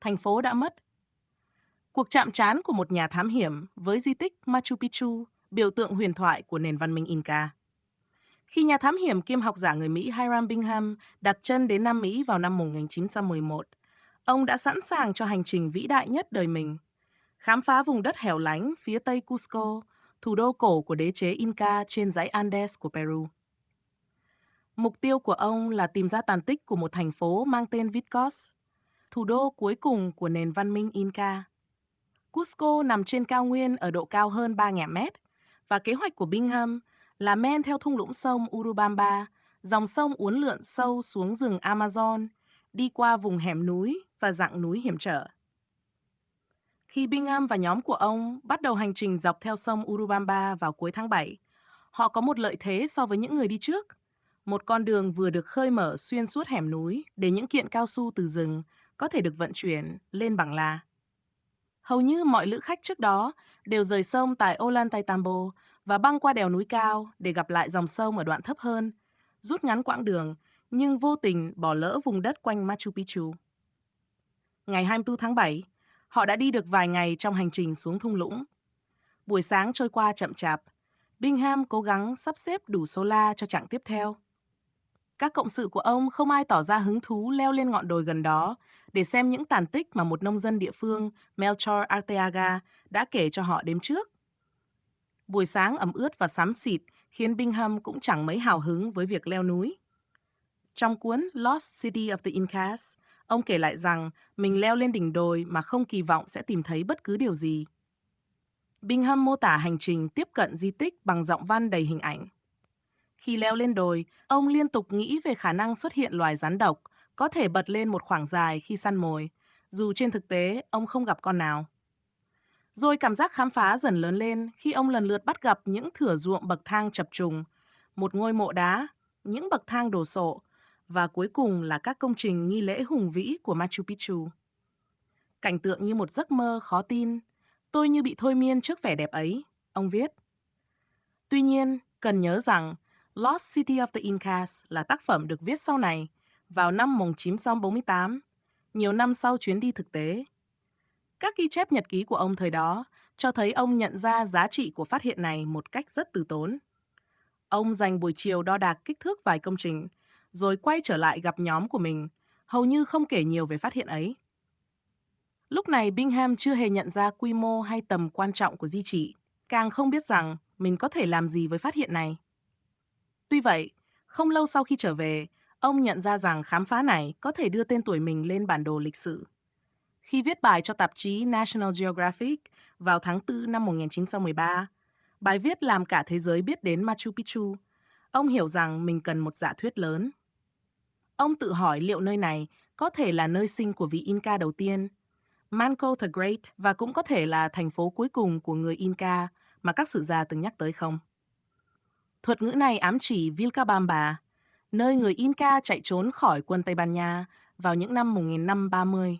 thành phố đã mất. Cuộc chạm trán của một nhà thám hiểm với di tích Machu Picchu, biểu tượng huyền thoại của nền văn minh Inca. Khi nhà thám hiểm kiêm học giả người Mỹ Hiram Bingham đặt chân đến Nam Mỹ vào năm 1911, ông đã sẵn sàng cho hành trình vĩ đại nhất đời mình, khám phá vùng đất hẻo lánh phía tây Cusco, thủ đô cổ của đế chế Inca trên dãy Andes của Peru. Mục tiêu của ông là tìm ra tàn tích của một thành phố mang tên Vitcos, thủ đô cuối cùng của nền văn minh Inca. Cusco nằm trên cao nguyên ở độ cao hơn 3.000 mét, và kế hoạch của Bingham là men theo thung lũng sông Urubamba, dòng sông uốn lượn sâu xuống rừng Amazon, đi qua vùng hẻm núi và dặng núi hiểm trở. Khi Bingham và nhóm của ông bắt đầu hành trình dọc theo sông Urubamba vào cuối tháng 7, họ có một lợi thế so với những người đi trước. Một con đường vừa được khơi mở xuyên suốt hẻm núi để những kiện cao su từ rừng có thể được vận chuyển lên bằng là. Hầu như mọi lữ khách trước đó đều rời sông tại Ollantaytambo và băng qua đèo núi cao để gặp lại dòng sông ở đoạn thấp hơn, rút ngắn quãng đường, nhưng vô tình bỏ lỡ vùng đất quanh Machu Picchu. Ngày 24 tháng 7, họ đã đi được vài ngày trong hành trình xuống thung lũng. Buổi sáng trôi qua chậm chạp, Bingham cố gắng sắp xếp đủ số la cho chặng tiếp theo. Các cộng sự của ông không ai tỏ ra hứng thú leo lên ngọn đồi gần đó để xem những tàn tích mà một nông dân địa phương, Melchor Arteaga, đã kể cho họ đêm trước. Buổi sáng ẩm ướt và xám xịt khiến Bingham cũng chẳng mấy hào hứng với việc leo núi. Trong cuốn Lost City of the Incas, ông kể lại rằng mình leo lên đỉnh đồi mà không kỳ vọng sẽ tìm thấy bất cứ điều gì. Bingham mô tả hành trình tiếp cận di tích bằng giọng văn đầy hình ảnh. Khi leo lên đồi, ông liên tục nghĩ về khả năng xuất hiện loài rắn độc, có thể bật lên một khoảng dài khi săn mồi, dù trên thực tế ông không gặp con nào. Rồi cảm giác khám phá dần lớn lên khi ông lần lượt bắt gặp những thửa ruộng bậc thang chập trùng, một ngôi mộ đá, những bậc thang đồ sộ, và cuối cùng là các công trình nghi lễ hùng vĩ của Machu Picchu. Cảnh tượng như một giấc mơ khó tin, tôi như bị thôi miên trước vẻ đẹp ấy, ông viết. Tuy nhiên, cần nhớ rằng Lost City of the Incas là tác phẩm được viết sau này, vào năm 1948, nhiều năm sau chuyến đi thực tế. Các ghi chép nhật ký của ông thời đó cho thấy ông nhận ra giá trị của phát hiện này một cách rất từ tốn. Ông dành buổi chiều đo đạc kích thước vài công trình, rồi quay trở lại gặp nhóm của mình, hầu như không kể nhiều về phát hiện ấy. Lúc này Bingham chưa hề nhận ra quy mô hay tầm quan trọng của di chỉ, càng không biết rằng mình có thể làm gì với phát hiện này. Tuy vậy, không lâu sau khi trở về, ông nhận ra rằng khám phá này có thể đưa tên tuổi mình lên bản đồ lịch sử. Khi viết bài cho tạp chí National Geographic vào tháng 4 năm 1913, bài viết làm cả thế giới biết đến Machu Picchu, ông hiểu rằng mình cần một giả thuyết lớn. Ông tự hỏi liệu nơi này có thể là nơi sinh của vị Inca đầu tiên, Manco the Great, và cũng có thể là thành phố cuối cùng của người Inca mà các sử gia từng nhắc tới không. Thuật ngữ này ám chỉ Vilcabamba, nơi người Inca chạy trốn khỏi quân Tây Ban Nha vào những năm 1530.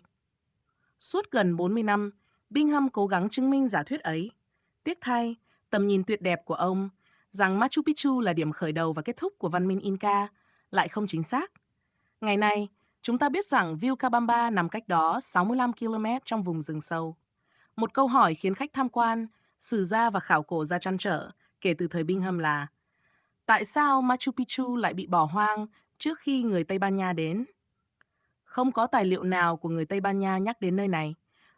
Suốt gần 40 năm, Bingham cố gắng chứng minh giả thuyết ấy. Tiếc thay, tầm nhìn tuyệt đẹp của ông rằng Machu Picchu là điểm khởi đầu và kết thúc của văn minh Inca lại không chính xác. Ngày nay, chúng ta biết rằng Vilcabamba nằm cách đó 65 km trong vùng rừng sâu. Một câu hỏi khiến khách tham quan, sử gia và khảo cổ ra trăn trở kể từ thời Bingham là: tại sao Machu Picchu lại bị bỏ hoang trước khi người Tây Ban Nha đến? Không có tài liệu nào của người Tây Ban Nha nhắc đến nơi này,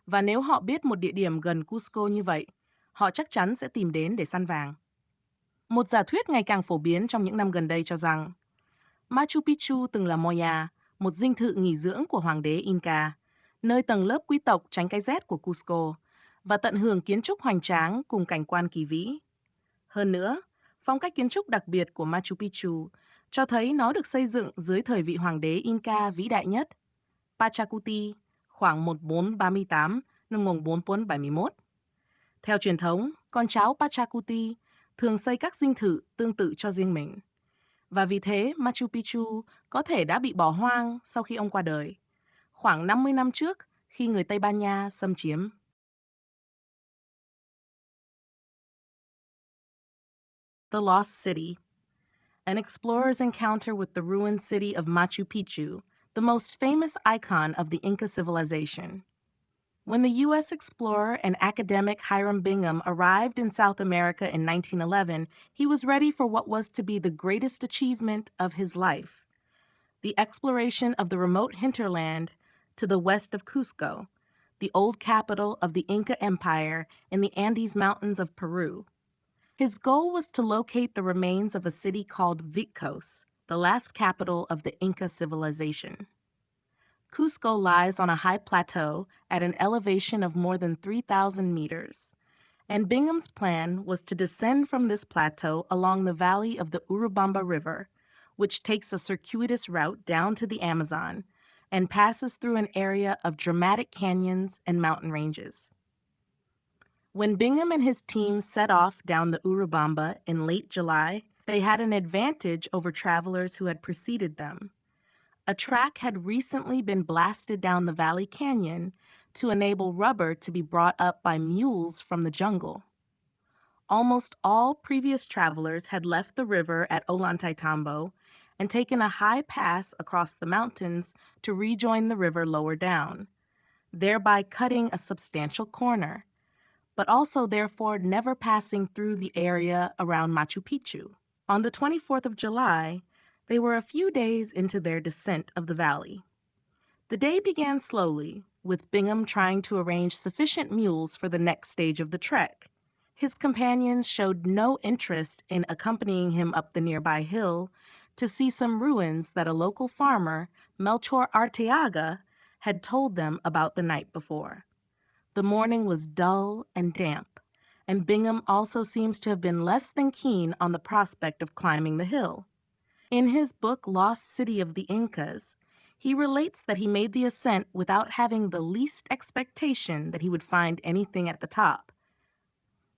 và nếu họ biết một địa điểm gần Cusco như vậy, họ chắc chắn sẽ tìm đến để săn vàng. Một giả thuyết ngày càng phổ biến trong những năm gần đây cho rằng Machu Picchu từng là Moya, một dinh thự nghỉ dưỡng của hoàng đế Inca, nơi tầng lớp quý tộc tránh cái rét của Cusco và tận hưởng kiến trúc hoành tráng cùng cảnh quan kỳ vĩ. Hơn nữa, phong cách kiến trúc đặc biệt của Machu Picchu cho thấy nó được xây dựng dưới thời vị hoàng đế Inca vĩ đại nhất, Pachacuti, khoảng 1438 năm 1471. Theo truyền thống, con cháu Pachacuti thường xây các dinh thự tương tự cho riêng mình. Và vì thế, Machu Picchu có thể đã bị bỏ hoang sau khi ông qua đời, khoảng 50 năm trước khi người Tây Ban Nha xâm chiếm. The Lost City. An explorer's encounter with the ruined city of Machu Picchu, the most famous icon of the Inca civilization. When the U.S. explorer and academic Hiram Bingham arrived in South America in 1911, he was ready for what was to be the greatest achievement of his life: the exploration of the remote hinterland to the west of Cusco, the old capital of the Inca Empire in the Andes Mountains of Peru. His goal was to locate the remains of a city called Vitcos, the last capital of the Inca civilization. Cusco lies on a high plateau at an elevation of more than 3,000 meters, and Bingham's plan was to descend from this plateau along the valley of the Urubamba River, which takes a circuitous route down to the Amazon and passes through an area of dramatic canyons and mountain ranges. When Bingham and his team set off down the Urubamba in late July, they had an advantage over travelers who had preceded them. A track had recently been blasted down the Valley Canyon to enable rubber to be brought up by mules from the jungle. Almost all previous travelers had left the river at Ollantaytambo and taken a high pass across the mountains to rejoin the river lower down, thereby cutting a substantial corner, but also therefore never passing through the area around Machu Picchu. On the 24th of July, they were a few days into their descent of the valley. The day began slowly, with Bingham trying to arrange sufficient mules for the next stage of the trek. His companions showed no interest in accompanying him up the nearby hill to see some ruins that a local farmer, Melchor Arteaga, had told them about the night before. The morning was dull and damp, and Bingham also seems to have been less than keen on the prospect of climbing the hill. In his book Lost City of the Incas, he relates that he made the ascent without having the least expectation that he would find anything at the top.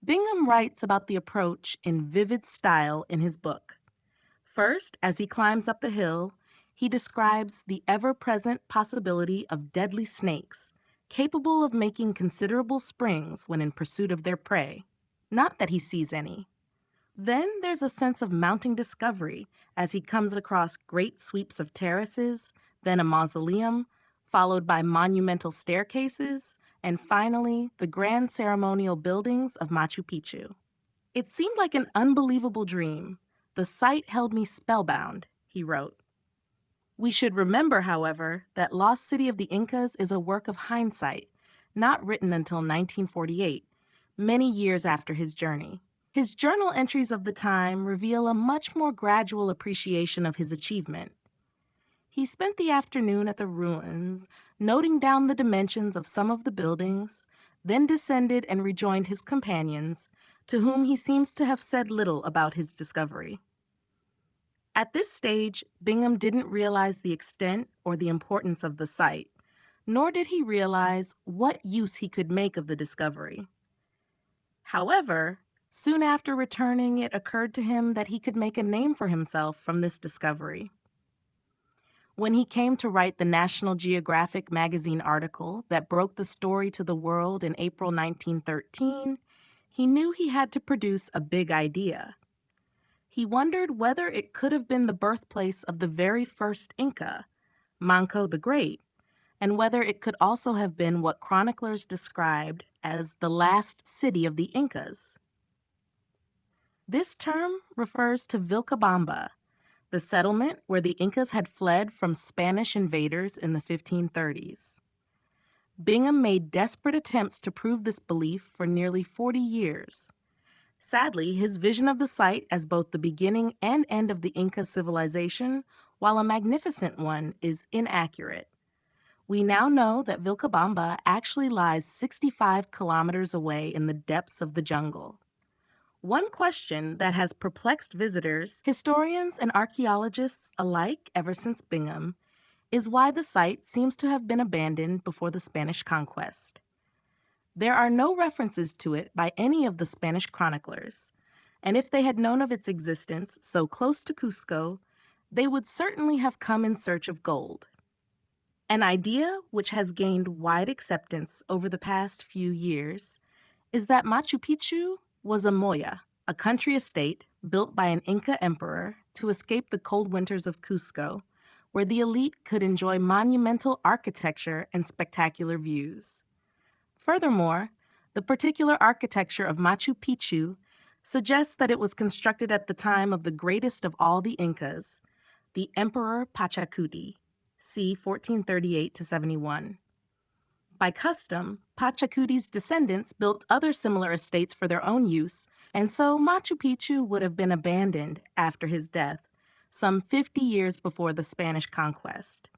Bingham writes about the approach in vivid style in his book. First, as he climbs up the hill, he describes the ever-present possibility of deadly snakes, capable of making considerable springs when in pursuit of their prey. Not that he sees any. Then there's a sense of mounting discovery as he comes across great sweeps of terraces, then a mausoleum, followed by monumental staircases, and finally the grand ceremonial buildings of Machu Picchu. It seemed like an unbelievable dream. The sight held me spellbound, he wrote. We should remember, however, that Lost City of the Incas is a work of hindsight, not written until 1948, many years after his journey. His journal entries of the time reveal a much more gradual appreciation of his achievement. He spent the afternoon at the ruins, noting down the dimensions of some of the buildings, then descended and rejoined his companions, to whom he seems to have said little about his discovery. At this stage, Bingham didn't realize the extent or the importance of the site, nor did he realize what use he could make of the discovery. However, soon after returning, it occurred to him that he could make a name for himself from this discovery. When he came to write the National Geographic magazine article that broke the story to the world in April 1913, he knew he had to produce a big idea. He wondered whether it could have been the birthplace of the very first Inca, Manco the Great, and whether it could also have been what chroniclers described as the last city of the Incas. This term refers to Vilcabamba, the settlement where the Incas had fled from Spanish invaders in the 1530s. Bingham made desperate attempts to prove this belief for nearly 40 years. Sadly, his vision of the site as both the beginning and end of the Inca civilization, while a magnificent one, is inaccurate. We now know that Vilcabamba actually lies 65 kilometers away in the depths of the jungle. One question that has perplexed visitors, historians, and archaeologists alike ever since Bingham is why the site seems to have been abandoned before the Spanish conquest. There are no references to it by any of the Spanish chroniclers, and if they had known of its existence so close to Cusco, they would certainly have come in search of gold. An idea which has gained wide acceptance over the past few years is that Machu Picchu was a moya, a country estate built by an Inca emperor to escape the cold winters of Cusco, where the elite could enjoy monumental architecture and spectacular views. Furthermore, the particular architecture of Machu Picchu suggests that it was constructed at the time of the greatest of all the Incas, the Emperor Pachacuti, c. 1438 to 71. By custom, Pachacuti's descendants built other similar estates for their own use, and so Machu Picchu would have been abandoned after his death, some 50 years before the Spanish conquest.